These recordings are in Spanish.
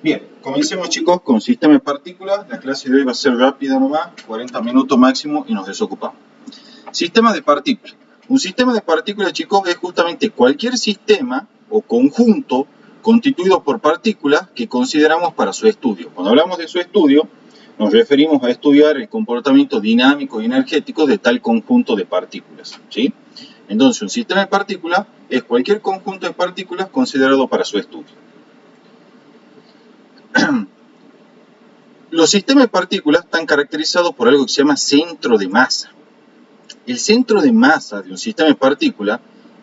Bien, comencemos chicos con sistema de partículas. La clase de hoy va a ser rápida nomás, 40 minutos máximo y nos desocupamos. Sistema de partículas. Un sistema de partículas, chicos, es justamente cualquier sistema o conjunto constituido por partículas que consideramos para su estudio. Cuando hablamos de su estudio, nos referimos a estudiar el comportamiento dinámico y energético de tal conjunto de partículas, ¿sí? Entonces, un sistema de partículas es cualquier conjunto de partículas considerado para su estudio. Los sistemas de partículas están caracterizados por algo que se llama centro de masa. El centro de masa de un sistema de partículas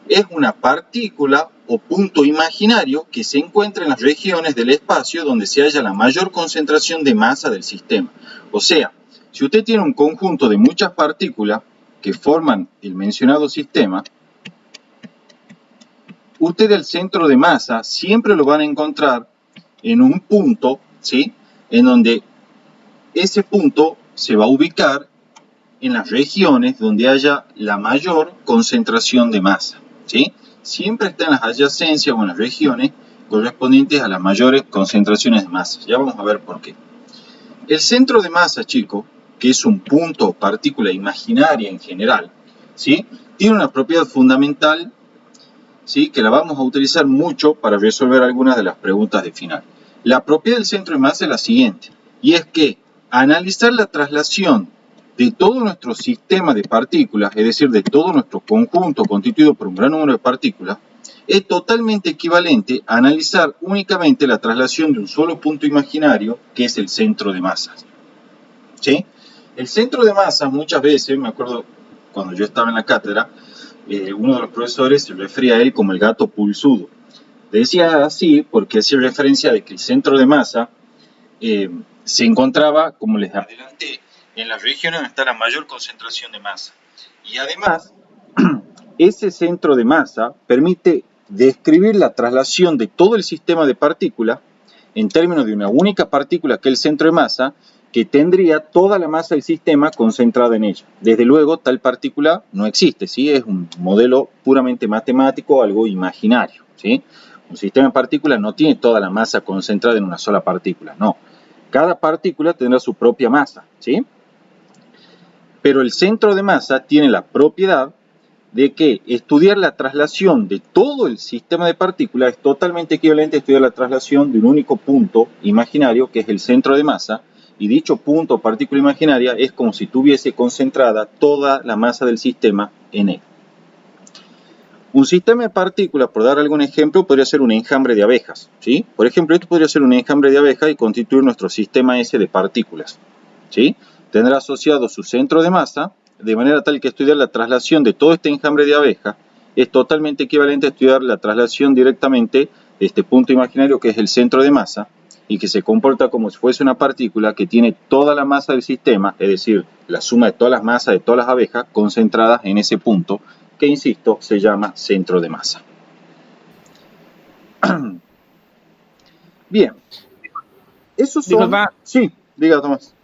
es una partícula o punto imaginario que se encuentra en las regiones del espacio donde se halla la mayor concentración de masa del sistema. O sea, si usted tiene un conjunto de muchas partículas que forman el mencionado sistema, usted el centro de masa siempre lo van a encontrar en un punto, ¿sí? En donde ese punto se va a ubicar en las regiones donde haya la mayor concentración de masa, ¿sí? Siempre está en las adyacencias o en las regiones correspondientes a las mayores concentraciones de masa. Ya vamos a ver por qué. El centro de masa, chicos, que es un punto o partícula imaginaria en general, ¿sí? Tiene una propiedad fundamental, ¿sí? Que la vamos a utilizar mucho para resolver algunas de las preguntas de final. La propiedad del centro de masa es la siguiente, y es que analizar la traslación de todo nuestro sistema de partículas, es decir, de todo nuestro conjunto constituido por un gran número de partículas, es totalmente equivalente a analizar únicamente la traslación de un solo punto imaginario, que es el centro de masas, ¿sí? El centro de masas muchas veces, me acuerdo cuando yo estaba en la cátedra, uno de los profesores se refería a él como el gato pulsudo. Decía así porque hacía referencia de que el centro de masa se encontraba, como les adelanté, en las regiones donde está la mayor concentración de masa. Y además, ese centro de masa permite describir la traslación de todo el sistema de partículas en términos de una única partícula, que es el centro de masa, que tendría toda la masa del sistema concentrada en ella. Desde luego, tal partícula no existe, ¿sí? Es un modelo puramente matemático, algo imaginario, ¿sí? Un sistema de partículas no tiene toda la masa concentrada en una sola partícula, no. Cada partícula tendrá su propia masa, ¿sí? Pero el centro de masa tiene la propiedad de que estudiar la traslación de todo el sistema de partículas es totalmente equivalente a estudiar la traslación de un único punto imaginario, que es el centro de masa, y dicho punto o partícula imaginaria es como si tuviese concentrada toda la masa del sistema en él. Un sistema de partículas, por dar algún ejemplo, podría ser un enjambre de abejas, ¿sí? Por ejemplo, esto podría ser un enjambre de abejas y constituir nuestro sistema S de partículas, ¿sí? Tendrá asociado su centro de masa, de manera tal que estudiar la traslación de todo este enjambre de abejas es totalmente equivalente a estudiar la traslación directamente de este punto imaginario que es el centro de masa y que se comporta como si fuese una partícula que tiene toda la masa del sistema, es decir, la suma de todas las masas de todas las abejas concentradas en ese punto que, insisto, se llama centro de masa. Bien. Esos son... Disculpa. Sí, diga, Tomás.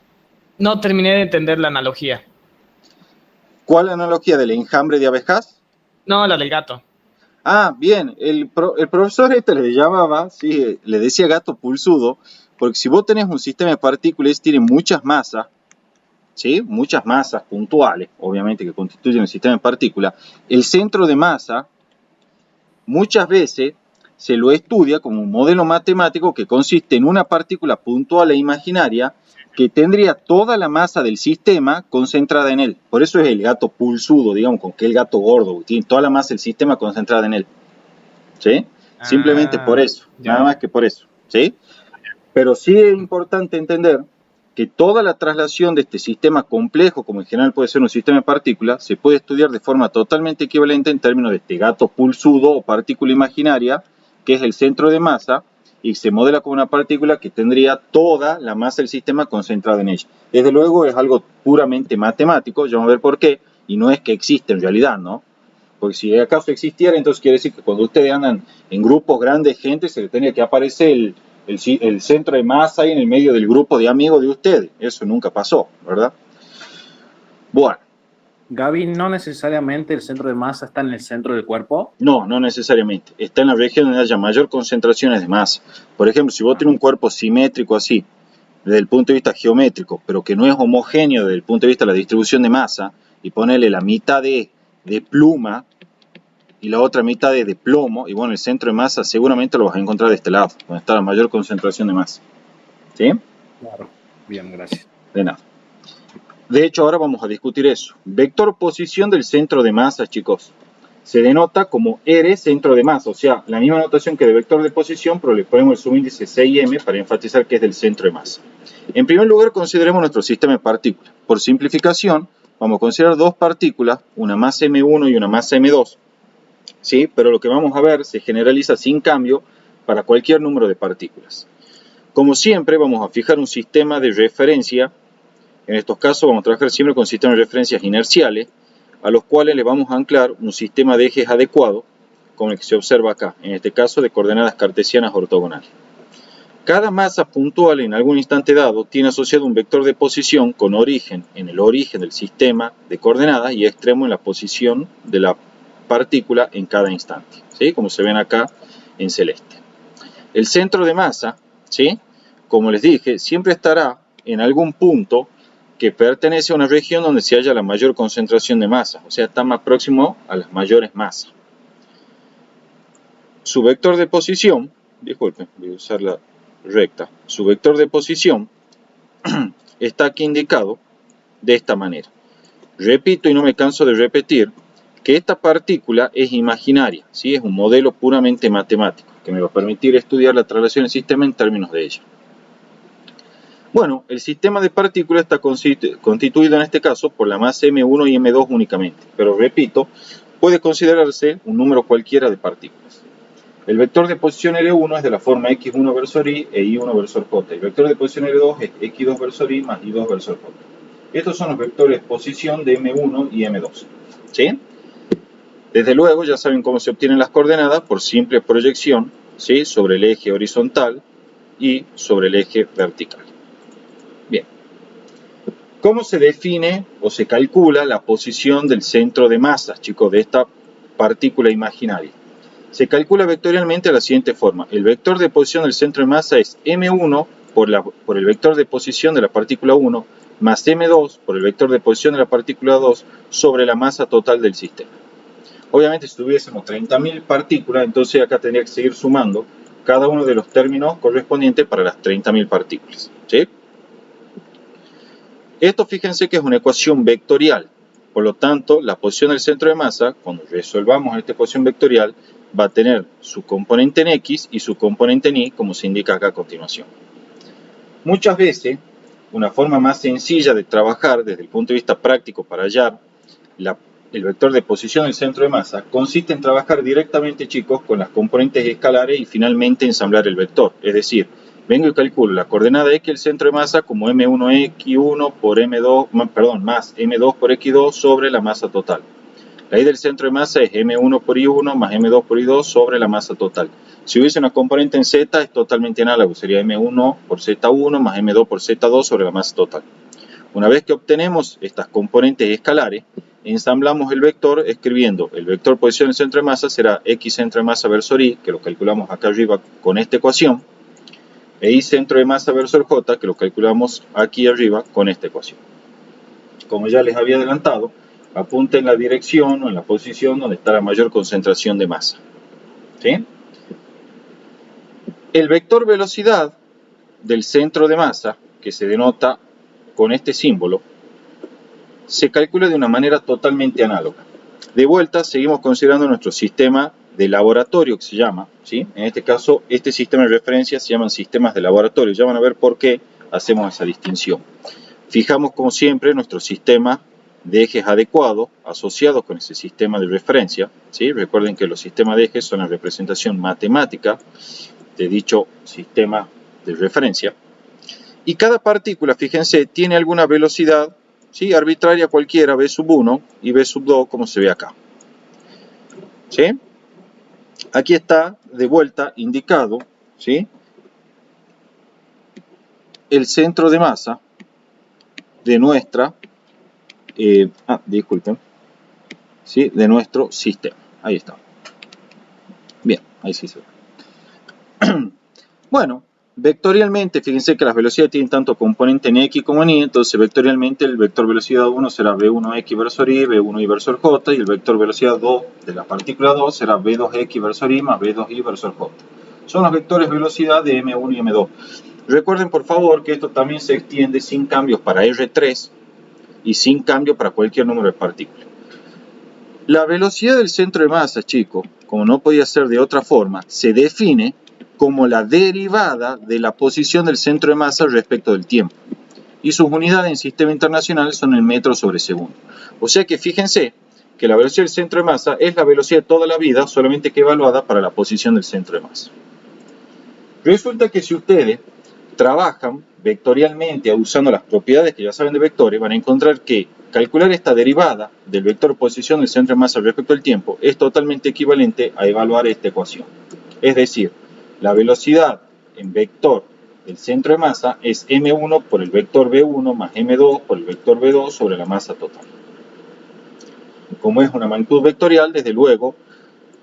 No terminé de entender la analogía. ¿Cuál analogía? ¿Del enjambre de abejas? No, la del gato. Ah, bien. El profesor le llamaba, sí, le decía gato pulsudo, porque si vos tenés un sistema de partículas tiene muchas masas, ¿sí? Muchas masas puntuales, obviamente, que constituyen el sistema de partículas. El centro de masa muchas veces se lo estudia como un modelo matemático que consiste en una partícula puntual e imaginaria que tendría toda la masa del sistema concentrada en él. Por eso es el gato pulsudo, digamos, con que el gato gordo, que tiene toda la masa del sistema concentrada en él. ¿Sí? Simplemente por eso, ya. nada más que por eso. ¿Sí? Pero sí es importante entender que toda la traslación de este sistema complejo, como en general puede ser un sistema de partículas, se puede estudiar de forma totalmente equivalente en términos de este gato pulsudo o partícula imaginaria, que es el centro de masa, y se modela como una partícula que tendría toda la masa del sistema concentrada en ella. Desde luego es algo puramente matemático, ya vamos a ver por qué, y no es que existe en realidad, ¿no? Porque si acaso existiera, entonces quiere decir que cuando ustedes andan en grupos grandes de gente, se le tendría que aparecer el centro de masa ahí en el medio del grupo de amigos de ustedes. Eso nunca pasó, ¿verdad? Bueno, Gaby, no necesariamente el centro de masa está en el centro del cuerpo. No, no necesariamente. Está en la región donde haya mayor concentraciones de masa. Por ejemplo, si vos tenés un cuerpo simétrico así, desde el punto de vista geométrico, pero que no es homogéneo desde el punto de vista de la distribución de masa, y ponerle la mitad de pluma y la otra mitad de plomo, y bueno, el centro de masa seguramente lo vas a encontrar de este lado, donde está la mayor concentración de masa. ¿Sí? Claro. Bien, gracias. De nada. De hecho, ahora vamos a discutir eso. Vector posición del centro de masa, chicos, se denota como R centro de masa, o sea, la misma notación que de vector de posición, pero le ponemos el subíndice 6m para enfatizar que es del centro de masa. En primer lugar, consideremos nuestro sistema de partículas. Por simplificación, vamos a considerar dos partículas, una masa m1 y una masa m2, ¿sí? Pero lo que vamos a ver se generaliza sin cambio para cualquier número de partículas. Como siempre, vamos a fijar un sistema de referencia. En estos casos vamos a trabajar siempre con sistemas de referencias inerciales, a los cuales le vamos a anclar un sistema de ejes adecuado, como el que se observa acá, en este caso de coordenadas cartesianas ortogonales. Cada masa puntual en algún instante dado tiene asociado un vector de posición con origen en el origen del sistema de coordenadas y extremo en la posición de la partícula en cada instante, ¿sí? Como se ven acá en celeste. El centro de masa, ¿sí? Como les dije, siempre estará en algún punto que pertenece a una región donde se halla la mayor concentración de masa, o sea, está más próximo a las mayores masas. Su vector de posición, disculpen, voy a usar la recta, su vector de posición está aquí indicado de esta manera. Repito y no me canso de repetir que esta partícula es imaginaria, ¿sí? Es un modelo puramente matemático que me va a permitir estudiar la traslación del sistema en términos de ella. Bueno, el sistema de partículas está constituido en este caso por la masa m1 y m2 únicamente, pero repito, puede considerarse un número cualquiera de partículas. El vector de posición L1 es de la forma x1 versor y e y1 versor j. El vector de posición L2 es x2 versor y más y2 versor j. Estos son los vectores de posición de m1 y m2. ¿Sí? Desde luego ya saben cómo se obtienen las coordenadas por simple proyección, ¿sí? Sobre el eje horizontal y sobre el eje vertical. Bien. ¿Cómo se define o se calcula la posición del centro de masas, chicos, de esta partícula imaginaria? Se calcula vectorialmente de la siguiente forma. El vector de posición del centro de masa es m1 por el vector de posición de la partícula 1 más m2 por el vector de posición de la partícula 2 sobre la masa total del sistema. Obviamente, si tuviésemos 30.000 partículas, entonces acá tendría que seguir sumando cada uno de los términos correspondientes para las 30.000 partículas. ¿Sí? Esto, fíjense que es una ecuación vectorial. Por lo tanto, la posición del centro de masa, cuando resolvamos esta ecuación vectorial, va a tener su componente en X y su componente en Y, como se indica acá a continuación. Muchas veces, una forma más sencilla de trabajar desde el punto de vista práctico para hallar el vector de posición del centro de masa consiste en trabajar directamente, chicos, con las componentes escalares y finalmente ensamblar el vector. Es decir, vengo y calculo la coordenada X del centro de masa como m1x1 por más m2 por x2 sobre la masa total. La y del centro de masa es m1 por y1 más m2 por y2 sobre la masa total. Si hubiese una componente en z es totalmente análogo, sería m1 por z1 más m2 por z2 sobre la masa total. Una vez que obtenemos estas componentes escalares, ensamblamos el vector escribiendo el vector posición del centro de masa será x centro de masa versor y, que lo calculamos acá arriba con esta ecuación, e y centro de masa versor j, que lo calculamos aquí arriba con esta ecuación. Como ya les había adelantado, apunten en la dirección o en la posición donde está la mayor concentración de masa. ¿Sí? El vector velocidad del centro de masa, que se denota con este símbolo, se calcula de una manera totalmente análoga. De vuelta, seguimos considerando nuestro sistema de laboratorio, que se llama, ¿sí? En este caso, este sistema de referencia se llaman sistemas de laboratorio. Ya van a ver por qué hacemos esa distinción. Fijamos, como siempre, nuestro sistema de ejes adecuados asociados con ese sistema de referencia, ¿sí? Recuerden que los sistemas de ejes son la representación matemática de dicho sistema de referencia. Y cada partícula, fíjense, tiene alguna velocidad, ¿sí? Arbitraria cualquiera, v sub 1 y v sub 2, como se ve acá. ¿Sí? Aquí está de vuelta indicado, ¿sí? El centro de masa de nuestra, disculpen, ¿sí? De nuestro sistema. Ahí está. Bien, ahí sí se ve. Bueno, vectorialmente, fíjense que las velocidades tienen tanto componente en X como en Y, entonces vectorialmente el vector velocidad 1 será V1X versor Y, V1Y versor J, y el vector velocidad 2 de la partícula 2 será V2X versor Y más V2Y versor J. Son los vectores velocidad de M1 y M2. Recuerden por favor que esto también se extiende sin cambios para R3 y sin cambio para cualquier número de partículas. La velocidad del centro de masa, chicos, como no podía ser de otra forma, se define como la derivada de la posición del centro de masa respecto del tiempo. Y sus unidades en sistema internacional son el metro sobre segundo. O sea que fíjense que la velocidad del centro de masa es la velocidad de toda la vida, solamente que evaluada para la posición del centro de masa. Resulta que si ustedes trabajan vectorialmente usando las propiedades que ya saben de vectores, van a encontrar que calcular esta derivada del vector posición del centro de masa respecto al tiempo es totalmente equivalente a evaluar esta ecuación. Es decir, la velocidad en vector del centro de masa es m1 por el vector v1 más m2 por el vector v2 sobre la masa total. Como es una magnitud vectorial, desde luego,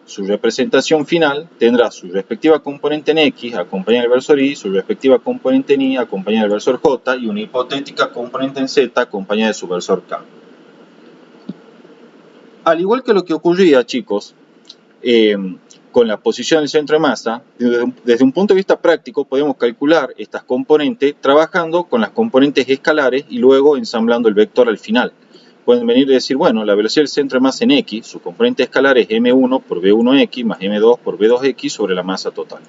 su representación final tendrá su respectiva componente en X acompañada del versor Y, su respectiva componente en Y acompañada del versor J y una hipotética componente en Z acompañada de su versor K. Al igual que lo que ocurría, chicos, con la posición del centro de masa, desde un punto de vista práctico podemos calcular estas componentes trabajando con las componentes escalares y luego ensamblando el vector al final. Pueden venir y decir, bueno, la velocidad del centro de masa en X, su componente escalar es m1 por v1x más m2 por v2x sobre la masa total.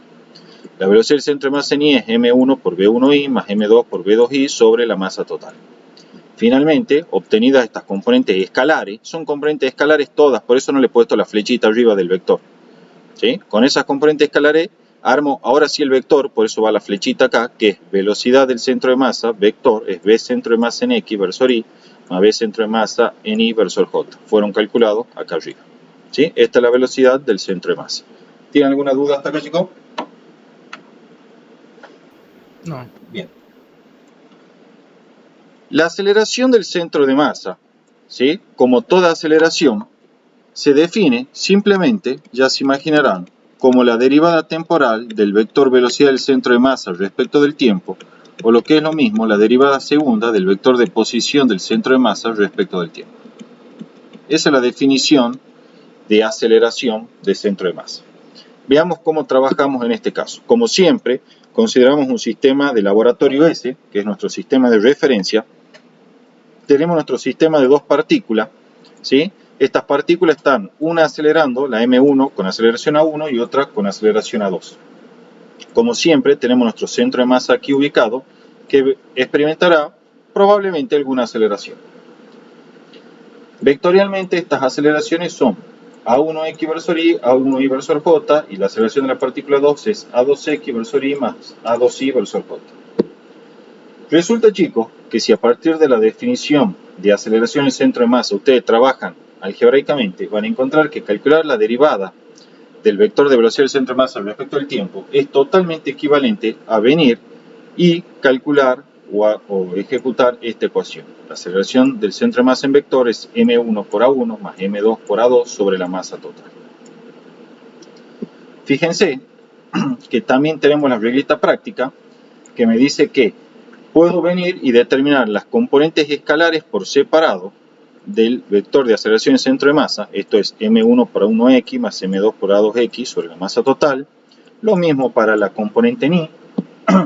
La velocidad del centro de masa en Y es m1 por v1y más m2 por v2y sobre la masa total. Finalmente, obtenidas estas componentes escalares, son componentes escalares todas, por eso no le he puesto la flechita arriba del vector. ¿Sí? Con esas componentes escalares armo ahora sí el vector, por eso va la flechita acá, que es velocidad del centro de masa, vector, es v centro de masa en X versor Y, más v centro de masa en Y versor J. Fueron calculados acá arriba. ¿Sí? Esta es la velocidad del centro de masa. ¿Tienen alguna duda hasta acá, chicos? No. Bien. La aceleración del centro de masa, ¿sí? Como toda aceleración, se define simplemente, ya se imaginarán, como la derivada temporal del vector velocidad del centro de masa respecto del tiempo, o lo que es lo mismo, la derivada segunda del vector de posición del centro de masa respecto del tiempo. Esa es la definición de aceleración del centro de masa. Veamos cómo trabajamos en este caso. Como siempre, consideramos un sistema de laboratorio S, que es nuestro sistema de referencia. Tenemos nuestro sistema de dos partículas, ¿sí? Estas partículas están una acelerando, la M1 con aceleración A1 y otra con aceleración A2. Como siempre, tenemos nuestro centro de masa aquí ubicado, que experimentará probablemente alguna aceleración. Vectorialmente, estas aceleraciones son A1X versor Y, A1Y versor J, y la aceleración de la partícula 2 es A2X versor Y más A2Y versor J. Resulta, chicos, que si a partir de la definición de aceleración en centro de masa ustedes trabajan algebraicamente, van a encontrar que calcular la derivada del vector de velocidad del centro de masa respecto al tiempo es totalmente equivalente a venir y calcular o ejecutar esta ecuación. La aceleración del centro de masa en vector es m1 por a1 más m2 por a2 sobre la masa total. Fíjense que también tenemos la reglita práctica que me dice que puedo venir y determinar las componentes escalares por separado del vector de aceleración en centro de masa. Esto es m1 por a1x más m2 por a2x sobre la masa total. Lo mismo para la componente en y.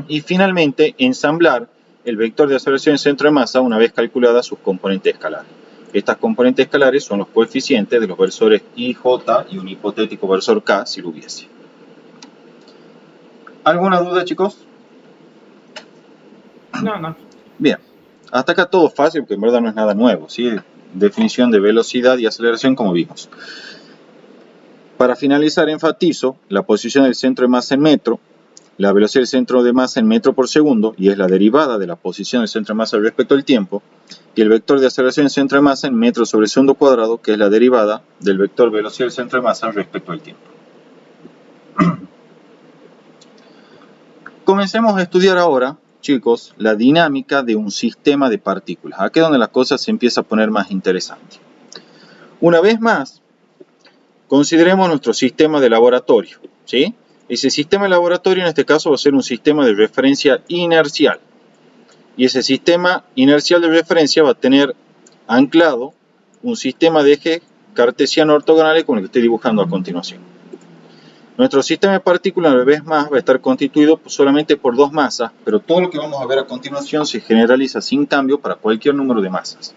Y finalmente ensamblar el vector de aceleración en centro de masa una vez calculadas sus componentes escalares. Estas componentes escalares son los coeficientes de los versores I, J y un hipotético versor K si lo hubiese. ¿Alguna duda, chicos? No. Bien, hasta acá todo fácil porque en verdad no es nada nuevo, ¿sí? Definición de velocidad y aceleración como vimos. Para finalizar enfatizo la posición del centro de masa en metro, la velocidad del centro de masa en metro por segundo, y es la derivada de la posición del centro de masa respecto al tiempo, y el vector de aceleración del centro de masa en metro sobre segundo cuadrado, que es la derivada del vector velocidad del centro de masa respecto al tiempo. Comencemos a estudiar ahora, chicos, la dinámica de un sistema de partículas. Aquí es donde la cosa se empieza a poner más interesante. Una vez más, consideremos nuestro sistema de laboratorio, ¿sí? Ese sistema de laboratorio en este caso va a ser un sistema de referencia inercial. Y ese sistema inercial de referencia va a tener anclado un sistema de ejes cartesiano ortogonales como el que estoy dibujando a continuación. Nuestro sistema de partículas, una vez más, va a estar constituido solamente por dos masas, pero todo lo que vamos a ver a continuación se generaliza sin cambio para cualquier número de masas.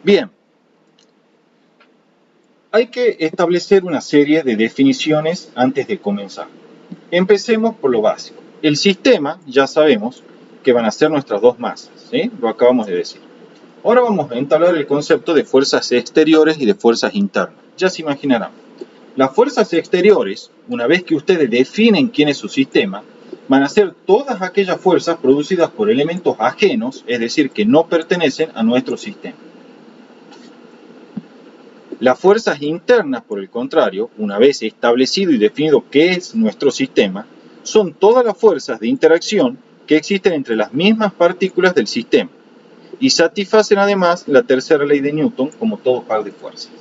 Bien. Hay que establecer una serie de definiciones antes de comenzar. Empecemos por lo básico. El sistema, ya sabemos que van a ser nuestras dos masas, ¿sí? Lo acabamos de decir. Ahora vamos a entablar el concepto de fuerzas exteriores y de fuerzas internas. Ya se imaginarán. Las fuerzas exteriores, una vez que ustedes definen quién es su sistema, van a ser todas aquellas fuerzas producidas por elementos ajenos, es decir, que no pertenecen a nuestro sistema. Las fuerzas internas, por el contrario, una vez establecido y definido qué es nuestro sistema, son todas las fuerzas de interacción que existen entre las mismas partículas del sistema y satisfacen además la tercera ley de Newton como todo par de fuerzas.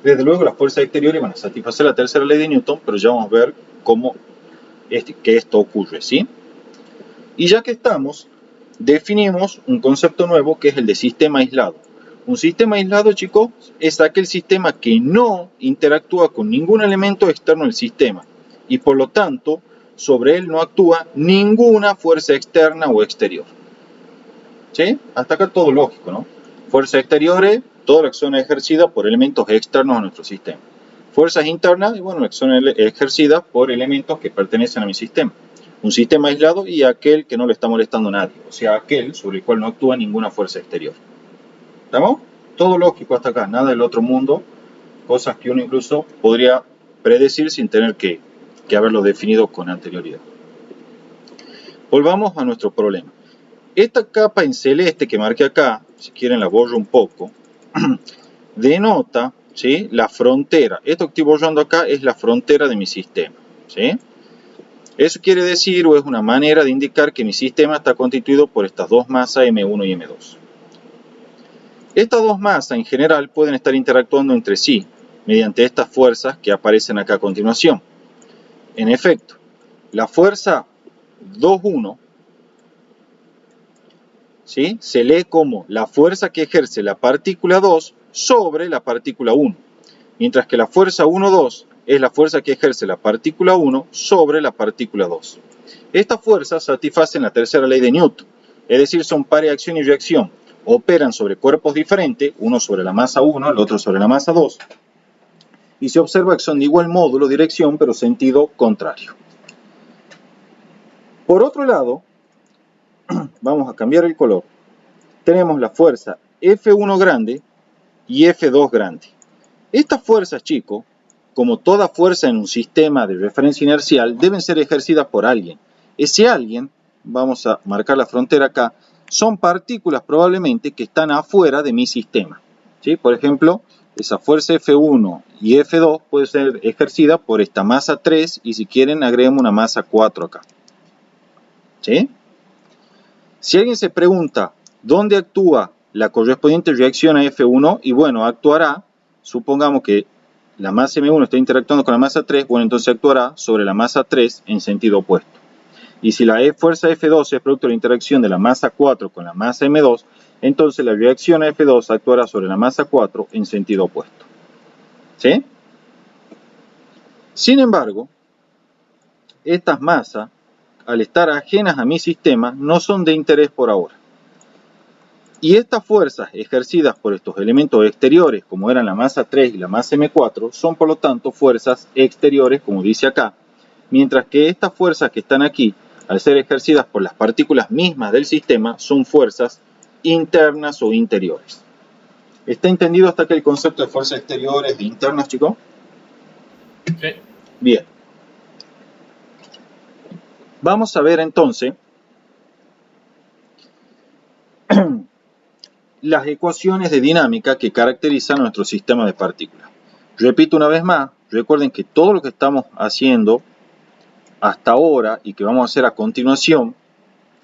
Desde luego las fuerzas exteriores van a satisfacer la tercera ley de Newton, pero ya vamos a ver cómo que esto ocurre, ¿sí? Y ya que estamos, definimos un concepto nuevo que es el de sistema aislado. Un sistema aislado, chicos, es aquel sistema que no interactúa con ningún elemento externo del sistema y por lo tanto sobre él no actúa ninguna fuerza externa o exterior. ¿Sí? Hasta acá todo lógico, ¿no? Fuerzas exteriores, toda la acción ejercida por elementos externos a nuestro sistema. Fuerzas internas, y bueno, la acción ejercida por elementos que pertenecen a mi sistema. Un sistema aislado y aquel que no le está molestando a nadie, o sea, aquel sobre el cual no actúa ninguna fuerza exterior. ¿Estamos? Todo lógico hasta acá, nada del otro mundo, cosas que uno incluso podría predecir sin tener que haberlo definido con anterioridad. Volvamos a nuestro problema. Esta capa en celeste que marqué acá, si quieren la borro un poco, denota, ¿sí?, la frontera. Esto que estoy borrando acá es la frontera de mi sistema, ¿sí? Eso quiere decir, o es una manera de indicar que mi sistema está constituido por estas dos masas M1 y M2. Estas dos masas en general pueden estar interactuando entre sí mediante estas fuerzas que aparecen acá a continuación. En efecto, la fuerza 2,1, ¿sí?, se lee como la fuerza que ejerce la partícula 2 sobre la partícula 1, mientras que la fuerza 1,2 es la fuerza que ejerce la partícula 1 sobre la partícula 2. Estas fuerzas satisfacen la tercera ley de Newton, es decir, son par de acción y reacción. Operan sobre cuerpos diferentes, uno sobre la masa 1, el otro sobre la masa 2, y se observa que son de igual módulo, dirección, pero sentido contrario. Por otro lado, vamos a cambiar el color. Tenemos la fuerza F1 grande y F2 grande. Estas fuerzas, chicos, como toda fuerza en un sistema de referencia inercial, deben ser ejercidas por alguien. Ese alguien, vamos a marcar la frontera acá, son partículas probablemente que están afuera de mi sistema, ¿sí? Por ejemplo, esa fuerza F1 y F2 puede ser ejercida por esta masa 3 y si quieren agreguemos una masa 4 acá, ¿sí? Si alguien se pregunta dónde actúa la correspondiente reacción a F1, y bueno, actuará, supongamos que la masa M1 está interactuando con la masa 3, bueno, entonces actuará sobre la masa 3 en sentido opuesto. Y si la fuerza F2 es producto de la interacción de la masa 4 con la masa M2, entonces la reacción a F2 actuará sobre la masa 4 en sentido opuesto. ¿Sí? Sin embargo, estas masas, al estar ajenas a mi sistema, no son de interés por ahora. Y estas fuerzas ejercidas por estos elementos exteriores, como eran la masa 3 y la masa M4, son por lo tanto fuerzas exteriores, como dice acá, mientras que estas fuerzas que están aquí, al ser ejercidas por las partículas mismas del sistema, son fuerzas internas o interiores. ¿Está entendido hasta aquí el concepto de fuerzas exteriores e internas, chicos? Sí. Bien. Vamos a ver entonces las ecuaciones de dinámica que caracterizan nuestro sistema de partículas. Repito una vez más, recuerden que todo lo que estamos haciendo hasta ahora y que vamos a hacer a continuación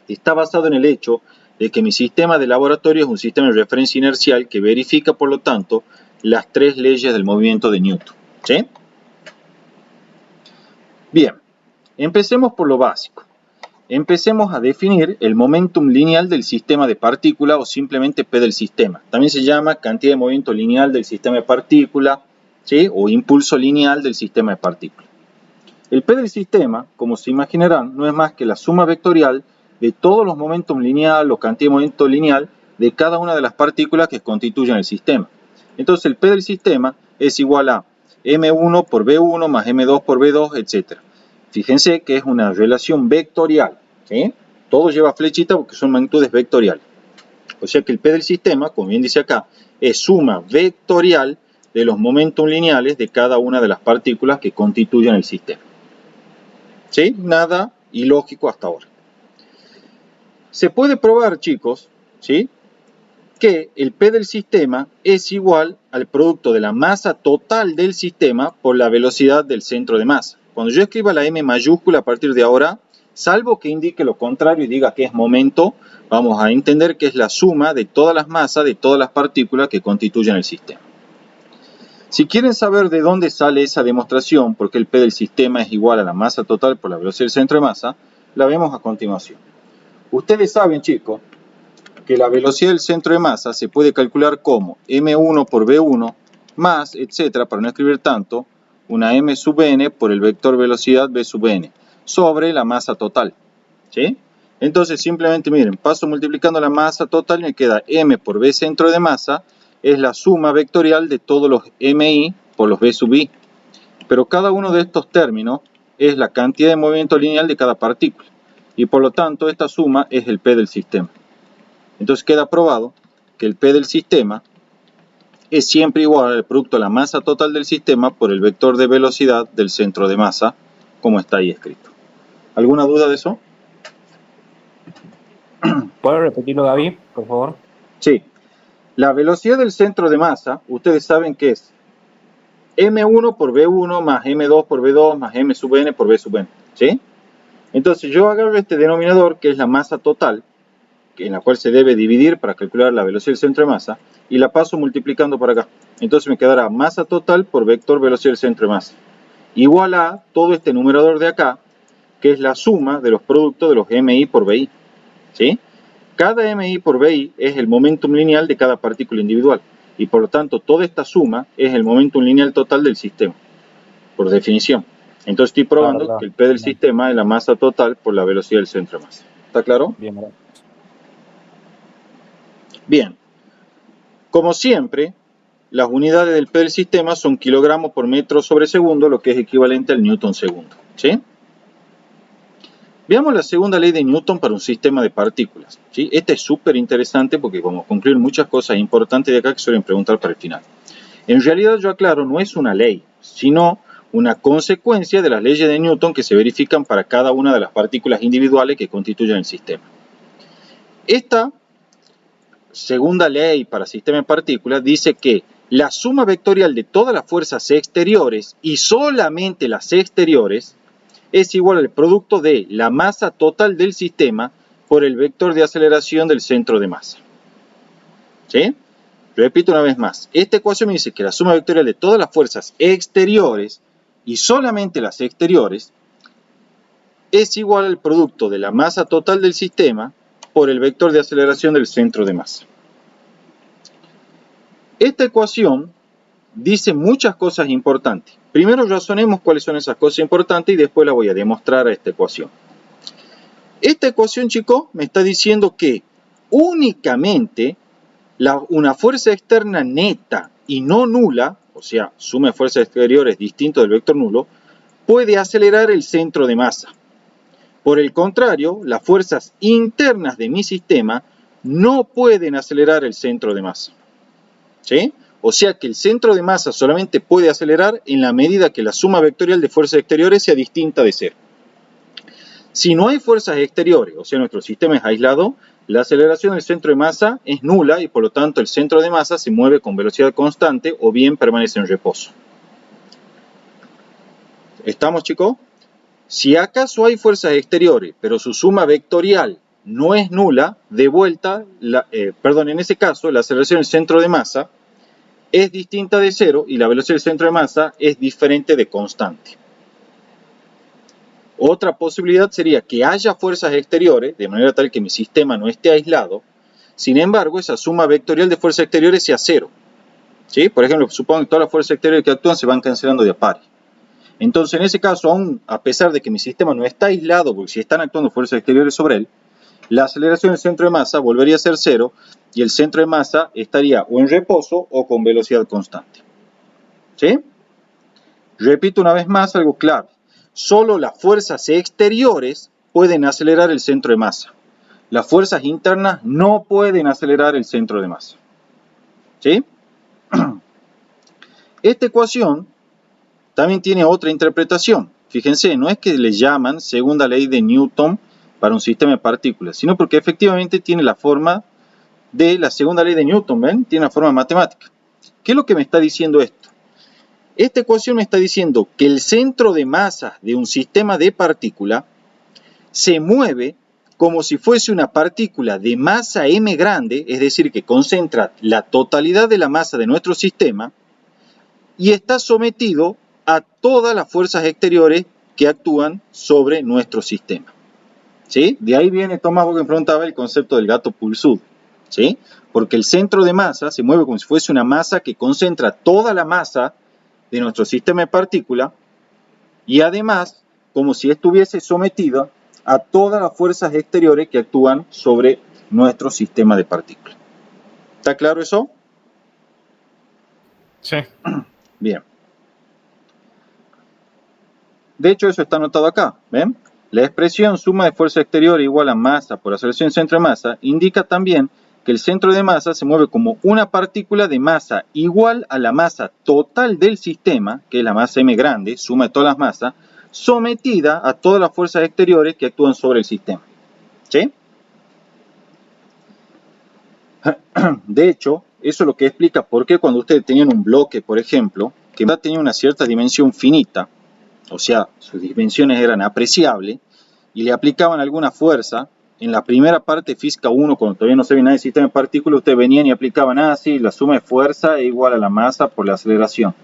está basado en el hecho de que mi sistema de laboratorio es un sistema de referencia inercial que verifica, por lo tanto, las tres leyes del movimiento de Newton. ¿Sí? Bien, empecemos por lo básico. Empecemos a definir el momentum lineal del sistema de partículas o simplemente P del sistema. También se llama cantidad de movimiento lineal del sistema de partículas, ¿sí? O impulso lineal del sistema de partículas. El P del sistema, como se imaginarán, no es más que la suma vectorial de todos los momentum lineal o cantidad de movimiento lineal de cada una de las partículas que constituyen el sistema. Entonces el P del sistema es igual a M1 por V1 más M2 por V2, etc. Fíjense que es una relación vectorial, ¿sí? Todo lleva flechita porque son magnitudes vectoriales. O sea que el P del sistema, como bien dice acá, es suma vectorial de los momentum lineales de cada una de las partículas que constituyen el sistema. ¿Sí? Nada ilógico hasta ahora. Se puede probar, chicos, ¿sí?, que el P del sistema es igual al producto de la masa total del sistema por la velocidad del centro de masa. Cuando yo escriba la M mayúscula a partir de ahora, salvo que indique lo contrario y diga que es momento, vamos a entender que es la suma de todas las masas de todas las partículas que constituyen el sistema. Si quieren saber de dónde sale esa demostración, porque el P del sistema es igual a la masa total por la velocidad del centro de masa, la vemos a continuación. Ustedes saben, chicos, que la velocidad del centro de masa se puede calcular como M1 por V1 más, etcétera, para no escribir tanto, una M sub n por el vector velocidad V sub n sobre la masa total. ¿Sí? Entonces simplemente miren, paso multiplicando la masa total y me queda M por V centro de masa es la suma vectorial de todos los MI por los V sub I. Pero cada uno de estos términos es la cantidad de movimiento lineal de cada partícula. Y por lo tanto esta suma es el P del sistema. Entonces queda probado que el P del sistema es siempre igual al producto de la masa total del sistema por el vector de velocidad del centro de masa, como está ahí escrito. ¿Alguna duda de eso? ¿Puedo repetirlo, David, por favor? Sí. La velocidad del centro de masa, ustedes saben que es M1 por V1 más M2 por V2 más M sub n por V sub n. ¿Sí? Entonces yo agarro este denominador, que es la masa total, en la cual se debe dividir para calcular la velocidad del centro de masa, y la paso multiplicando por acá. Entonces me quedará masa total por vector velocidad del centro de masa, igual a todo este numerador de acá, que es la suma de los productos de los MI por VI. ¿Sí? Cada MI por VI es el momentum lineal de cada partícula individual, y por lo tanto toda esta suma es el momentum lineal total del sistema, por definición. Entonces estoy probando que el P del sistema es la masa total por la velocidad del centro de masa. ¿Está claro? Bien, ¿verdad? Bien, como siempre, las unidades del P del sistema son kilogramos por metro sobre segundo, lo que es equivalente al newton segundo. ¿Sí? Veamos la segunda ley de Newton para un sistema de partículas. ¿Sí? Esta es súper interesante porque vamos a concluir muchas cosas importantes de acá que suelen preguntar para el final. En realidad, yo aclaro, no es una ley, sino una consecuencia de las leyes de Newton que se verifican para cada una de las partículas individuales que constituyen el sistema. Esta segunda ley para sistema de partículas dice que la suma vectorial de todas las fuerzas exteriores y solamente las exteriores es igual al producto de la masa total del sistema por el vector de aceleración del centro de masa. ¿Sí? Repito una vez más. Esta ecuación me dice que la suma vectorial de todas las fuerzas exteriores y solamente las exteriores es igual al producto de la masa total del sistema por el vector de aceleración del centro de masa. Esta ecuación dice muchas cosas importantes. Primero razonemos cuáles son esas cosas importantes y después la voy a demostrar a esta ecuación. Esta ecuación, chicos, me está diciendo que únicamente una fuerza externa neta y no nula, o sea, suma de fuerzas exteriores distinto del vector nulo, puede acelerar el centro de masa. Por el contrario, las fuerzas internas de mi sistema no pueden acelerar el centro de masa. ¿Sí? O sea que el centro de masa solamente puede acelerar en la medida que la suma vectorial de fuerzas exteriores sea distinta de cero. Si no hay fuerzas exteriores, o sea nuestro sistema es aislado, la aceleración del centro de masa es nula y por lo tanto el centro de masa se mueve con velocidad constante o bien permanece en reposo. ¿Estamos, chicos? Si acaso hay fuerzas exteriores, pero su suma vectorial no es nula, de vuelta, en ese caso, la aceleración del centro de masa es distinta de cero y la velocidad del centro de masa es diferente de constante. Otra posibilidad sería que haya fuerzas exteriores, de manera tal que mi sistema no esté aislado. Sin embargo, esa suma vectorial de fuerzas exteriores sea cero. ¿Sí? Por ejemplo, supongo que todas las fuerzas exteriores que actúan se van cancelando de a pares. Entonces, en ese caso, aún a pesar de que mi sistema no está aislado, porque si están actuando fuerzas exteriores sobre él, la aceleración del centro de masa volvería a ser cero y el centro de masa estaría o en reposo o con velocidad constante. ¿Sí? Repito una vez más algo clave. Solo las fuerzas exteriores pueden acelerar el centro de masa. Las fuerzas internas no pueden acelerar el centro de masa. ¿Sí? Esta ecuación también tiene otra interpretación. Fíjense, no es que le llaman segunda ley de Newton para un sistema de partículas, sino porque efectivamente tiene la forma de la segunda ley de Newton, ¿ven? Tiene una forma matemática. ¿Qué es lo que me está diciendo esto? Esta ecuación me está diciendo que el centro de masa de un sistema de partícula se mueve como si fuese una partícula de masa m grande, es decir, que concentra la totalidad de la masa de nuestro sistema y está sometido a todas las fuerzas exteriores que actúan sobre nuestro sistema. ¿Sí? De ahí viene Thomas Bock que preguntaba el concepto del gato pulsudo. ¿Sí? Porque el centro de masa se mueve como si fuese una masa que concentra toda la masa de nuestro sistema de partículas y además como si estuviese sometida a todas las fuerzas exteriores que actúan sobre nuestro sistema de partículas. ¿Está claro eso? Sí. Bien. De hecho, eso está anotado acá. ¿Ven? La expresión suma de fuerza exterior igual a masa por aceleración centro de masa indica también que el centro de masa se mueve como una partícula de masa igual a la masa total del sistema, que es la masa m grande, suma de todas las masas, sometida a todas las fuerzas exteriores que actúan sobre el sistema. ¿Sí? De hecho, eso es lo que explica por qué cuando ustedes tenían un bloque, por ejemplo, que tenía una cierta dimensión finita, o sea, sus dimensiones eran apreciables, y le aplicaban alguna fuerza, en la primera parte de física 1, cuando todavía no sabía nada del sistema de partículas, ustedes venían y aplicaban, sí, la suma de fuerza es igual a la masa por la aceleración.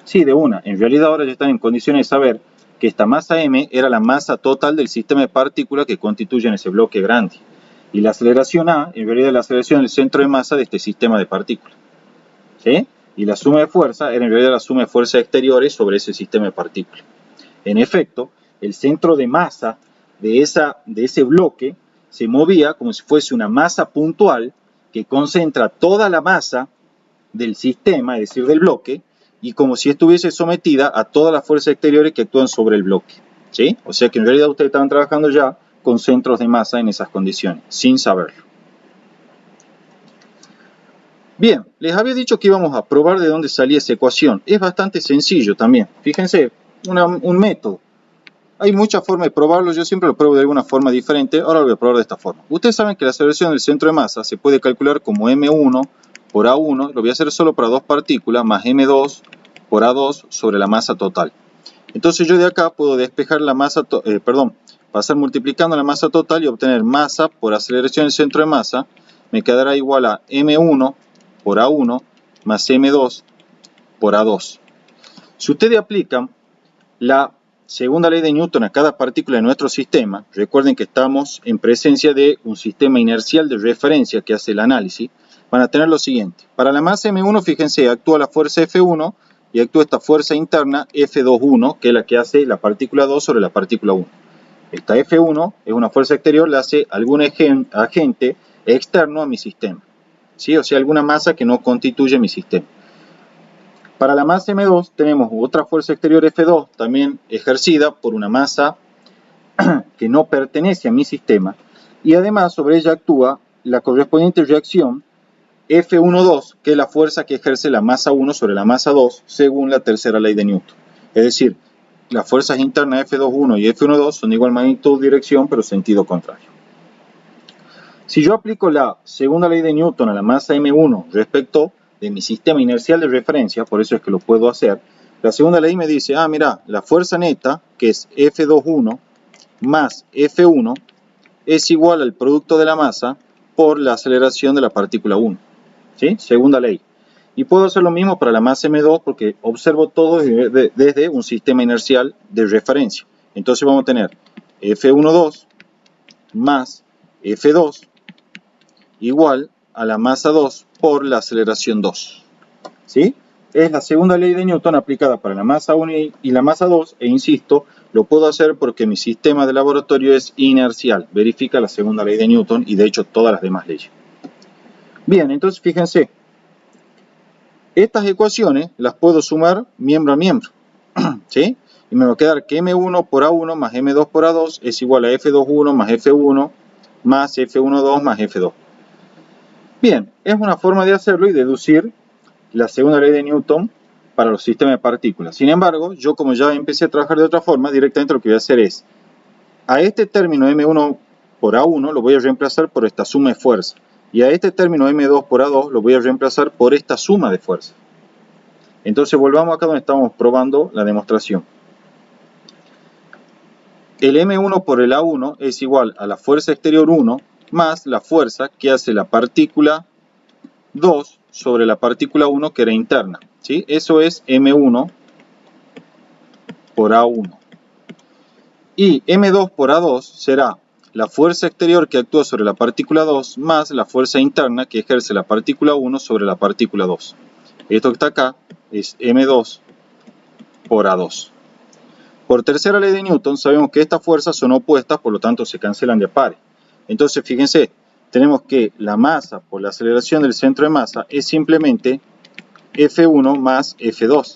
Sí, de una. En realidad ahora ya están en condiciones de saber que esta masa m era la masa total del sistema de partículas que constituyen ese bloque grande. Y la aceleración a, en realidad, es la aceleración del centro de masa de este sistema de partículas. ¿Sí? Y la suma de fuerza era en realidad la suma de fuerzas exteriores sobre ese sistema de partículas. En efecto, el centro de masa de ese bloque se movía como si fuese una masa puntual que concentra toda la masa del sistema, es decir, del bloque, y como si estuviese sometida a todas las fuerzas exteriores que actúan sobre el bloque. ¿Sí? O sea que en realidad ustedes estaban trabajando ya con centros de masa en esas condiciones, sin saberlo. Bien, les había dicho que íbamos a probar de dónde salía esa ecuación. Es bastante sencillo también. Fíjense, un método. Hay muchas formas de probarlo, yo siempre lo pruebo de alguna forma diferente, ahora lo voy a probar de esta forma. Ustedes saben que la aceleración del centro de masa se puede calcular como m1 por a1, lo voy a hacer solo para dos partículas, más m2 por a2 sobre la masa total. Entonces yo de acá puedo despejar la masa, pasar multiplicando la masa total y obtener masa por aceleración del centro de masa, me quedará igual a m1 por a1 más m2 por a2. Si ustedes aplican la segunda ley de Newton a cada partícula de nuestro sistema, recuerden que estamos en presencia de un sistema inercial de referencia que hace el análisis, van a tener lo siguiente. Para la masa M1, fíjense, actúa la fuerza F1 y actúa esta fuerza interna F21, que es la que hace la partícula 2 sobre la partícula 1. Esta F1 es una fuerza exterior, la hace algún agente externo a mi sistema. ¿Sí? O sea, alguna masa que no constituye mi sistema. Para la masa M2 tenemos otra fuerza exterior F2, también ejercida por una masa que no pertenece a mi sistema, y además sobre ella actúa la correspondiente reacción F12, que es la fuerza que ejerce la masa 1 sobre la masa 2, según la tercera ley de Newton. Es decir, las fuerzas internas F21 y F12 son de igual magnitud, dirección, pero sentido contrario. Si yo aplico la segunda ley de Newton a la masa M1 respecto de mi sistema inercial de referencia, por eso es que lo puedo hacer, la segunda ley me dice, mira, la fuerza neta, que es F21 más F1, es igual al producto de la masa por la aceleración de la partícula 1. ¿Sí? Segunda ley. Y puedo hacer lo mismo para la masa M2 porque observo todo desde un sistema inercial de referencia. Entonces vamos a tener F12 más F2 igual a la masa 2 por la aceleración 2. ¿Sí? Es la segunda ley de Newton aplicada para la masa 1 y la masa 2, e insisto, lo puedo hacer porque mi sistema de laboratorio es inercial. Verifica la segunda ley de Newton y de hecho todas las demás leyes. Bien, entonces fíjense, estas ecuaciones las puedo sumar miembro a miembro. ¿Sí? Y me va a quedar que M1 por A1 más M2 por A2 es igual a F21 más F1 más F12 más F2. Bien, es una forma de hacerlo y deducir la segunda ley de Newton para los sistemas de partículas. Sin embargo, yo como ya empecé a trabajar de otra forma, directamente lo que voy a hacer es, a este término M1 por A1 lo voy a reemplazar por esta suma de fuerza. Y a este término M2 por A2 lo voy a reemplazar por esta suma de fuerza. Entonces volvamos acá donde estamos probando la demostración. El M1 por el A1 es igual a la fuerza exterior 1 más la fuerza que hace la partícula 2 sobre la partícula 1 que era interna. ¿Sí? Eso es M1 por A1. Y M2 por A2 será la fuerza exterior que actúa sobre la partícula 2 más la fuerza interna que ejerce la partícula 1 sobre la partícula 2. Esto que está acá es M2 por A2. Por tercera ley de Newton sabemos que estas fuerzas son opuestas, por lo tanto se cancelan de a pares. Entonces fíjense, tenemos que la masa por la aceleración del centro de masa es simplemente F1 más F2.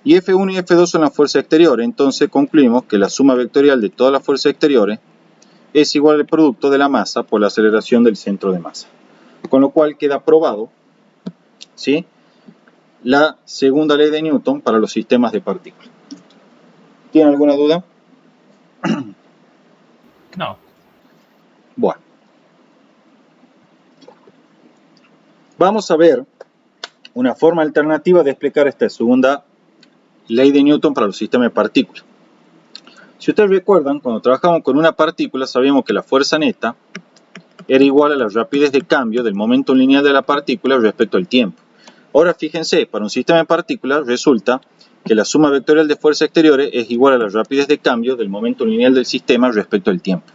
Y F1 y F2 son las fuerzas exteriores, entonces concluimos que la suma vectorial de todas las fuerzas exteriores es igual al producto de la masa por la aceleración del centro de masa. Con lo cual queda probado, ¿sí?, la segunda ley de Newton para los sistemas de partículas. ¿Tienen alguna duda? No. Bueno. Vamos a ver una forma alternativa de explicar esta segunda ley de Newton para los sistemas de partículas. Si ustedes recuerdan, cuando trabajamos con una partícula, sabíamos que la fuerza neta era igual a la rapidez de cambio del momento lineal de la partícula respecto al tiempo. Ahora fíjense, para un sistema de partículas resulta que la suma vectorial de fuerzas exteriores es igual a la rapidez de cambio del momento lineal del sistema respecto al tiempo.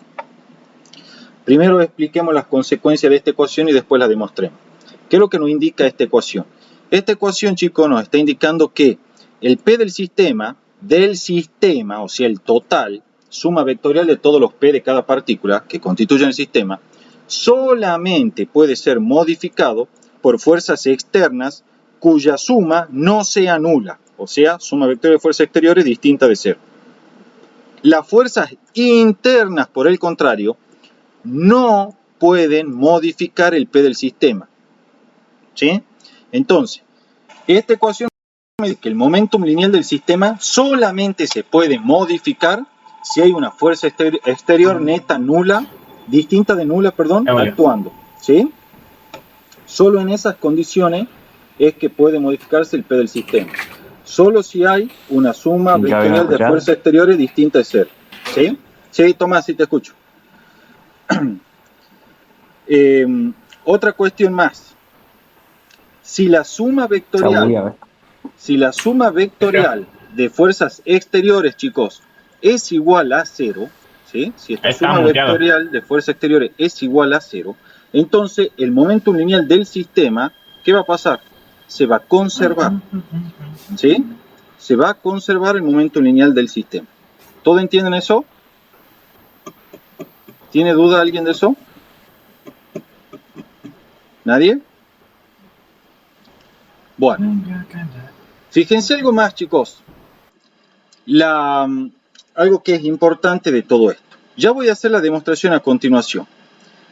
Primero expliquemos las consecuencias de esta ecuación y después la demostremos. ¿Qué es lo que nos indica esta ecuación? Esta ecuación, chicos, nos está indicando que el P del sistema, o sea, el total, suma vectorial de todos los P de cada partícula que constituyen el sistema, solamente puede ser modificado por fuerzas externas cuya suma no sea nula, o sea, suma vectorial de fuerzas exteriores distinta de cero. Las fuerzas internas, por el contrario, no pueden modificar el P del sistema. ¿Sí? Entonces, esta ecuación me dice que el momentum lineal del sistema solamente se puede modificar si hay una fuerza exterior neta nula, distinta de nula, perdón, actuando. ¿Sí? Solo en esas condiciones es que puede modificarse el P del sistema. Solo si hay una suma vectorial de fuerzas exteriores distinta de cero. ¿Sí? Sí, Tomás, sí te escucho. Otra cuestión más. Si la suma vectorial de fuerzas exteriores, chicos, es igual a cero, ¿sí? Si esta suma vectorial de fuerzas exteriores es igual a cero, entonces el momento lineal del sistema, ¿qué va a pasar? Se va a conservar, ¿sí? Se va a conservar el momento lineal del sistema. ¿Todos entienden eso? ¿Tiene duda alguien de eso? ¿Nadie? Bueno, fíjense algo más, chicos. Algo que es importante de todo esto. Ya voy a hacer la demostración a continuación,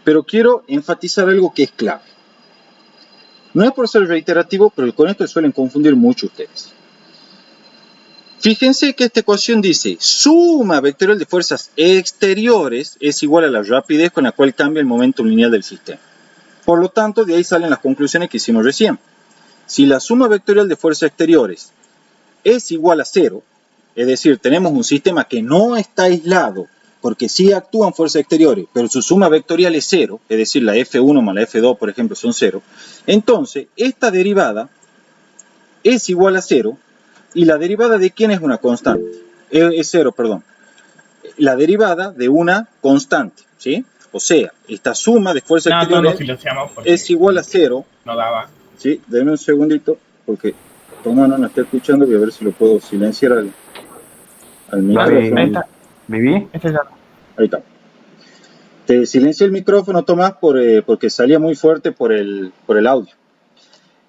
pero quiero enfatizar algo que es clave. No es por ser reiterativo, pero con esto suelen confundir mucho ustedes. Fíjense que esta ecuación dice suma vectorial de fuerzas exteriores es igual a la rapidez con la cual cambia el momento lineal del sistema. Por lo tanto, de ahí salen las conclusiones que hicimos recién. Si la suma vectorial de fuerzas exteriores es igual a cero, es decir, tenemos un sistema que no está aislado porque sí actúan fuerzas exteriores, pero su suma vectorial es 0, es decir, la F1 más la F2, por ejemplo, son 0, entonces esta derivada es igual a 0, y la derivada de quién es una constante, es 0, perdón, la derivada de una constante, ¿sí? O sea, esta suma de fuerzas exteriores es igual a 0. No daba. Sí, denme un segundito, porque Tomás no me está escuchando, voy a ver si lo puedo silenciar al micrófono. ¿Viví? Ahí está. Te silencié el micrófono, Tomás, porque salía muy fuerte por el audio.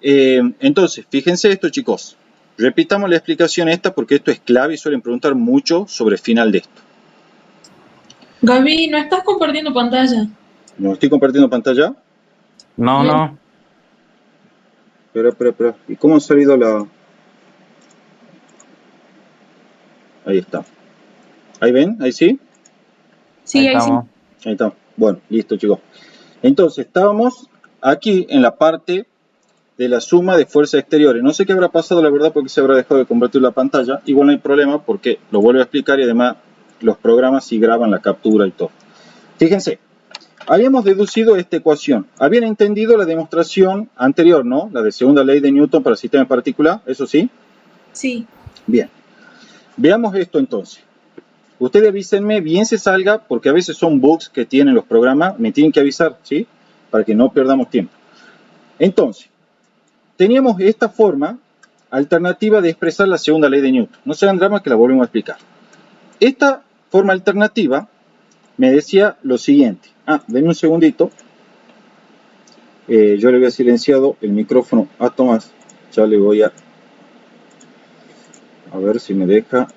Entonces, fíjense esto, chicos. Repitamos la explicación esta porque esto es clave y suelen preguntar mucho sobre el final de esto. Gaby, ¿no estás compartiendo pantalla? ¿No estoy compartiendo pantalla? No, no. Espera. ¿Y cómo ha salido la...? Ahí está. ¿Ahí ven? ¿Ahí sí? Sí, ahí sí. Ahí está. Bueno, listo, chicos. Entonces, estábamos aquí en la parte de la suma de fuerzas exteriores. No sé qué habrá pasado, la verdad, porque se habrá dejado de convertir la pantalla. Igual no hay problema porque lo vuelvo a explicar y además los programas sí graban la captura y todo. Fíjense, habíamos deducido esta ecuación. Habían entendido la demostración anterior, ¿no? La de segunda ley de Newton para el sistema de partículas, ¿eso sí? Sí. Bien. Veamos esto entonces. Ustedes avísenme, bien se salga, porque a veces son bugs que tienen los programas, me tienen que avisar, ¿sí? Para que no perdamos tiempo. Entonces, teníamos esta forma alternativa de expresar la segunda ley de Newton. No se hagan drama que la volvemos a explicar. Esta forma alternativa me decía lo siguiente. Denme un segundito. Yo le había silenciado el micrófono a Tomás. Ya le voy a ver si me deja.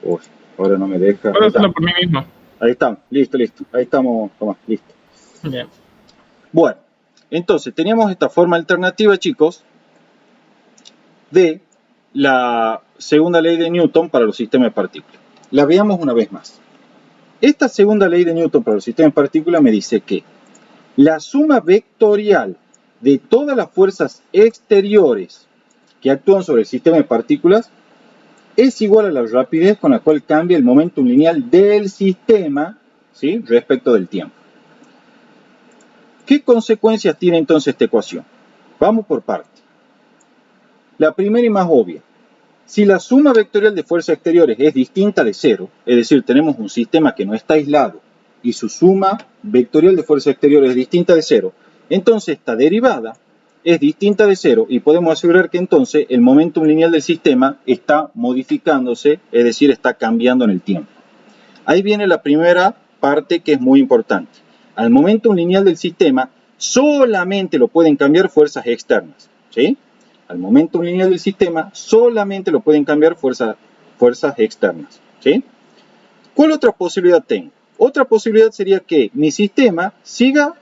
Uy, ahora no me deja. Puedo hacerlo por mí mismo. Ahí está, listo. Ahí estamos, Tomás, listo. Bien. Bueno, entonces teníamos esta forma alternativa, chicos, de la segunda ley de Newton para los sistemas de partículas. La veamos una vez más. Esta segunda ley de Newton para los sistemas de partículas me dice que la suma vectorial de todas las fuerzas exteriores que actúan sobre el sistema de partículas es igual a la rapidez con la cual cambia el momentum lineal del sistema, ¿sí?, respecto del tiempo. ¿Qué consecuencias tiene entonces esta ecuación? Vamos por partes. La primera y más obvia. Si la suma vectorial de fuerzas exteriores es distinta de cero, es decir, tenemos un sistema que no está aislado y su suma vectorial de fuerzas exteriores es distinta de cero, entonces esta derivada es distinta de cero y podemos asegurar que entonces el momentum lineal del sistema está modificándose, es decir, está cambiando en el tiempo. Ahí viene la primera parte que es muy importante. Al momentum lineal del sistema solamente lo pueden cambiar fuerzas externas, ¿sí? Al momentum lineal del sistema solamente lo pueden cambiar fuerzas externas, ¿sí? ¿Cuál otra posibilidad tengo? Otra posibilidad sería que mi sistema siga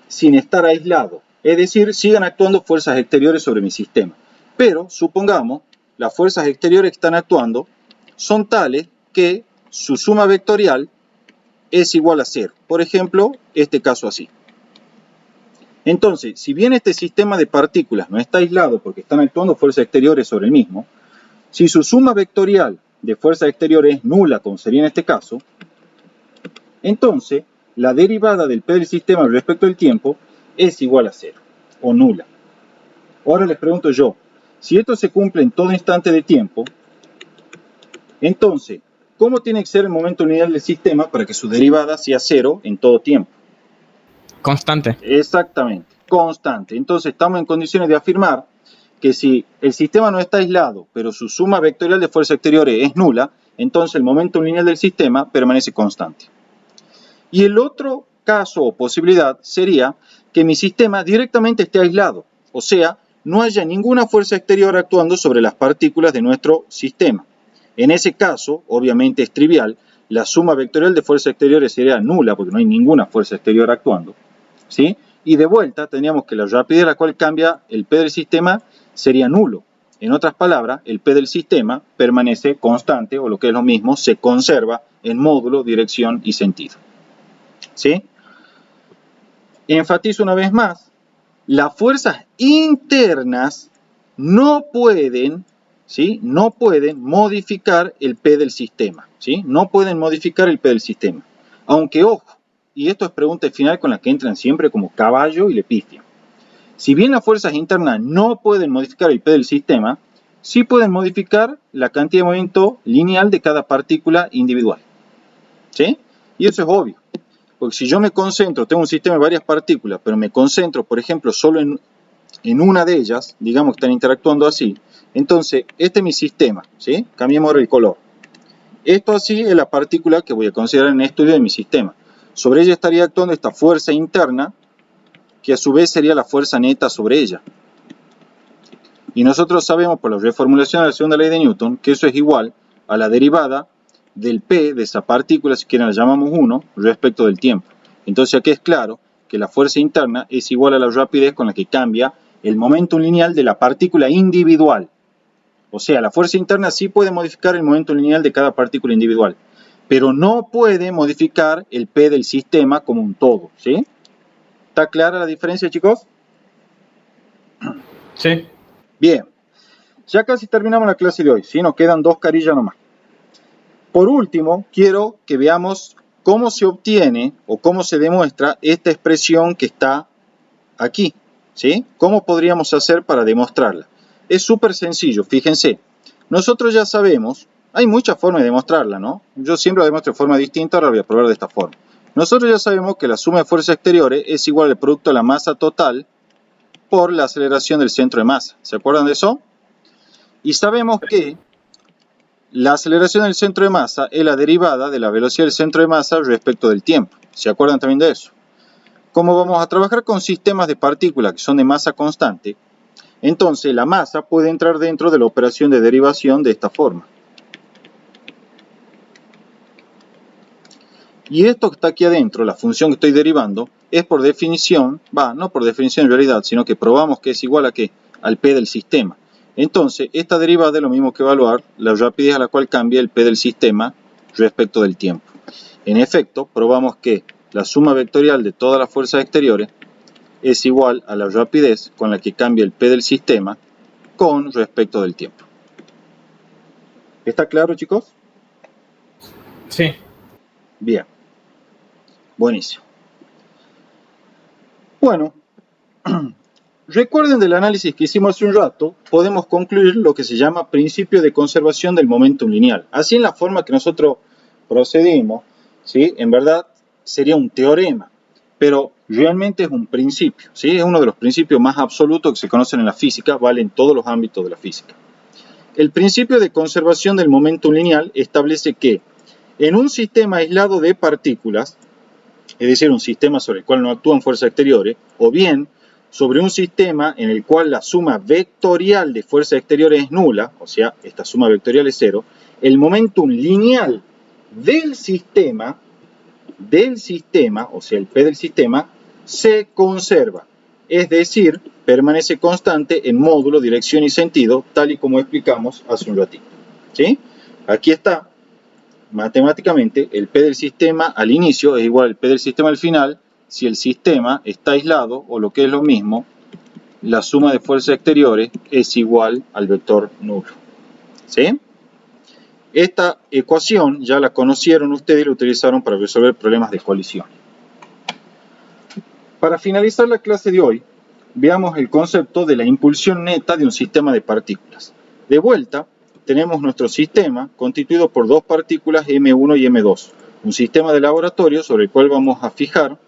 sin estar aislado, es decir, sigan actuando fuerzas exteriores sobre mi sistema. Pero, supongamos, las fuerzas exteriores que están actuando son tales que su suma vectorial es igual a 0. Por ejemplo, este caso así. Entonces, si bien este sistema de partículas no está aislado porque están actuando fuerzas exteriores sobre el mismo, si su suma vectorial de fuerzas exteriores es nula, como sería en este caso, entonces la derivada del P del sistema respecto al tiempo es igual a 0 o nula. Ahora les pregunto yo, si esto se cumple en todo instante de tiempo, entonces, ¿cómo tiene que ser el momento lineal del sistema para que su derivada sea 0 en todo tiempo? Constante. Exactamente, constante. Entonces estamos en condiciones de afirmar que si el sistema no está aislado, pero su suma vectorial de fuerzas exteriores es nula, entonces el momento lineal del sistema permanece constante. Y el otro caso o posibilidad sería que mi sistema directamente esté aislado, o sea, no haya ninguna fuerza exterior actuando sobre las partículas de nuestro sistema. En ese caso, obviamente es trivial, la suma vectorial de fuerzas exteriores sería nula porque no hay ninguna fuerza exterior actuando, ¿sí? Y de vuelta tendríamos que la rapidez a la cual cambia el P del sistema sería nulo. En otras palabras, el P del sistema permanece constante, o lo que es lo mismo, se conserva en módulo, dirección y sentido. ¿Sí? Enfatizo una vez más, las fuerzas internas no pueden ¿sí? No pueden modificar el P del sistema, ¿sí? No pueden modificar el P del sistema. Aunque, ojo, y esto es pregunta final con la que entran siempre como caballo y le pifian. Si bien las fuerzas internas no pueden modificar el P del sistema, sí pueden modificar la cantidad de movimiento lineal de cada partícula individual, ¿sí? Y eso es obvio, porque si yo me concentro, tengo un sistema de varias partículas, pero me concentro, por ejemplo, solo en una de ellas, digamos que están interactuando así, entonces este es mi sistema, ¿sí? Cambiemos ahora el color. Esto así es la partícula que voy a considerar en el estudio de mi sistema. Sobre ella estaría actuando esta fuerza interna, que a su vez sería la fuerza neta sobre ella. Y nosotros sabemos por la reformulación de la segunda ley de Newton que eso es igual a la derivada del P de esa partícula, si quieren la llamamos 1, respecto del tiempo. Entonces aquí es claro que la fuerza interna es igual a la rapidez con la que cambia el momento lineal de la partícula individual. O sea, la fuerza interna sí puede modificar el momento lineal de cada partícula individual, pero no puede modificar el P del sistema como un todo, ¿sí? ¿Está clara la diferencia, chicos? Sí. Bien, ya casi terminamos la clase de hoy, ¿sí? Nos quedan 2 carillas nomás. Por último, quiero que veamos cómo se obtiene o cómo se demuestra esta expresión que está aquí, ¿sí? ¿Cómo podríamos hacer para demostrarla? Es súper sencillo, fíjense. Nosotros ya sabemos, hay muchas formas de demostrarla, ¿no? Yo siempre la demuestro de forma distinta, ahora la voy a probar de esta forma. Nosotros ya sabemos que la suma de fuerzas exteriores es igual al producto de la masa total por la aceleración del centro de masa. ¿Se acuerdan de eso? Y sabemos que la aceleración del centro de masa es la derivada de la velocidad del centro de masa respecto del tiempo. ¿Se acuerdan también de eso? Como vamos a trabajar con sistemas de partículas que son de masa constante, entonces la masa puede entrar dentro de la operación de derivación de esta forma. Y esto que está aquí adentro, la función que estoy derivando, es por definición, no por definición en realidad, sino que probamos que es igual a ¿qué? Al P del sistema. Entonces, esta derivada es lo mismo que evaluar la rapidez a la cual cambia el P del sistema respecto del tiempo. En efecto, probamos que la suma vectorial de todas las fuerzas exteriores es igual a la rapidez con la que cambia el P del sistema con respecto del tiempo. ¿Está claro, chicos? Sí. Bien. Buenísimo. Bueno, recuerden del análisis que hicimos hace un rato, podemos concluir lo que se llama principio de conservación del momentum lineal. Así en la forma que nosotros procedimos, ¿sí? En verdad sería un teorema, pero realmente es un principio, ¿sí? Es uno de los principios más absolutos que se conocen en la física, vale en todos los ámbitos de la física. El principio de conservación del momentum lineal establece que en un sistema aislado de partículas, es decir, un sistema sobre el cual no actúan fuerzas exteriores, o bien sobre un sistema en el cual la suma vectorial de fuerzas exteriores es nula, o sea, esta suma vectorial es cero, el momentum lineal del sistema, o sea, el P del sistema, se conserva. Es decir, permanece constante en módulo, dirección y sentido, tal y como explicamos hace un ratito. ¿Sí? Aquí está. Matemáticamente, el P del sistema al inicio es igual al P del sistema al final si el sistema está aislado, o lo que es lo mismo, la suma de fuerzas exteriores es igual al vector nulo. ¿Sí? Esta ecuación ya la conocieron ustedes y la utilizaron para resolver problemas de colisión. Para finalizar la clase de hoy, veamos el concepto de la impulsión neta de un sistema de partículas. De vuelta, tenemos nuestro sistema constituido por 2 partículas M1 y M2, un sistema de laboratorio sobre el cual vamos a fijar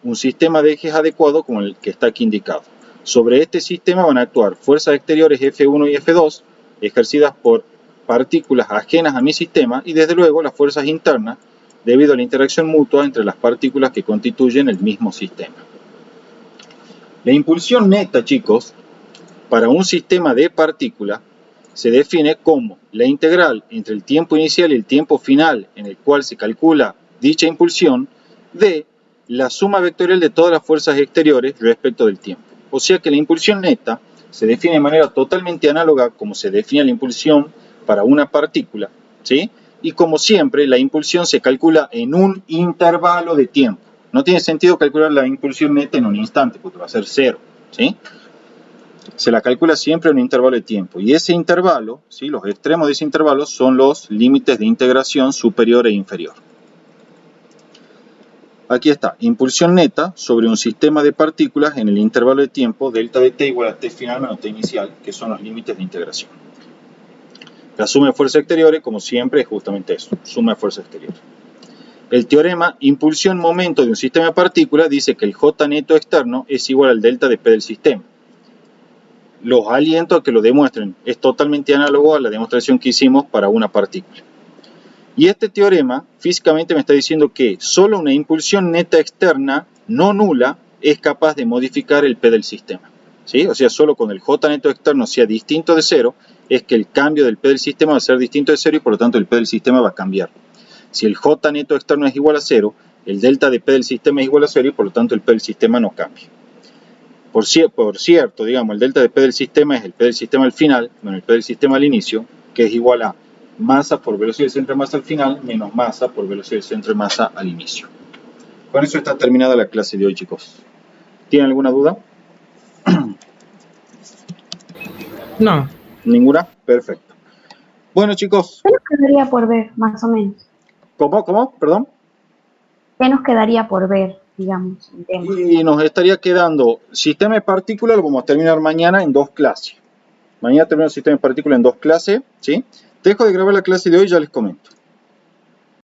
un sistema de ejes adecuado como el que está aquí indicado. Sobre este sistema van a actuar fuerzas exteriores F1 y F2 ejercidas por partículas ajenas a mi sistema y desde luego las fuerzas internas debido a la interacción mutua entre las partículas que constituyen el mismo sistema. La impulsión neta, chicos, para un sistema de partículas se define como la integral entre el tiempo inicial y el tiempo final en el cual se calcula dicha impulsión de la suma vectorial de todas las fuerzas exteriores respecto del tiempo. O sea que la impulsión neta se define de manera totalmente análoga como se define la impulsión para una partícula, ¿sí? Y como siempre, la impulsión se calcula en un intervalo de tiempo. No tiene sentido calcular la impulsión neta en un instante, porque va a ser cero, ¿sí? Se la calcula siempre en un intervalo de tiempo. Y ese intervalo, ¿sí? Los extremos de ese intervalo son los límites de integración superior e inferior. Aquí está, impulsión neta sobre un sistema de partículas en el intervalo de tiempo delta de t igual a t final menos t inicial, que son los límites de integración. La suma de fuerzas exteriores, como siempre, es justamente eso, suma de fuerzas exteriores. El teorema impulsión-momento de un sistema de partículas dice que el J neto externo es igual al delta de P del sistema. Los aliento a que lo demuestren. Es totalmente análogo a la demostración que hicimos para una partícula. Y este teorema físicamente me está diciendo que solo una impulsión neta externa no nula es capaz de modificar el P del sistema. ¿Sí? O sea, solo con el J neto externo sea distinto de cero, es que el cambio del P del sistema va a ser distinto de cero y por lo tanto el P del sistema va a cambiar. Si el J neto externo es igual a cero, el delta de P del sistema es igual a cero y por lo tanto el P del sistema no cambia. Por cierto, digamos, el delta de P del sistema es el P del sistema al final, menos el P del sistema al inicio, que es igual a masa por velocidad del centro de masa al final, menos masa por velocidad del centro de masa al inicio. Con eso está terminada la clase de hoy, chicos. ¿Tienen alguna duda? No. ¿Ninguna? Perfecto. Bueno, chicos. ¿Qué nos quedaría por ver, más o menos? ¿Cómo? Perdón. ¿Qué nos quedaría por ver, digamos, el tema? Y nos estaría quedando sistema de partículas, lo vamos a terminar mañana en 2 clases. Mañana terminamos el sistema de partículas en 2 clases, ¿sí? Dejo de grabar la clase de hoy y ya les comento.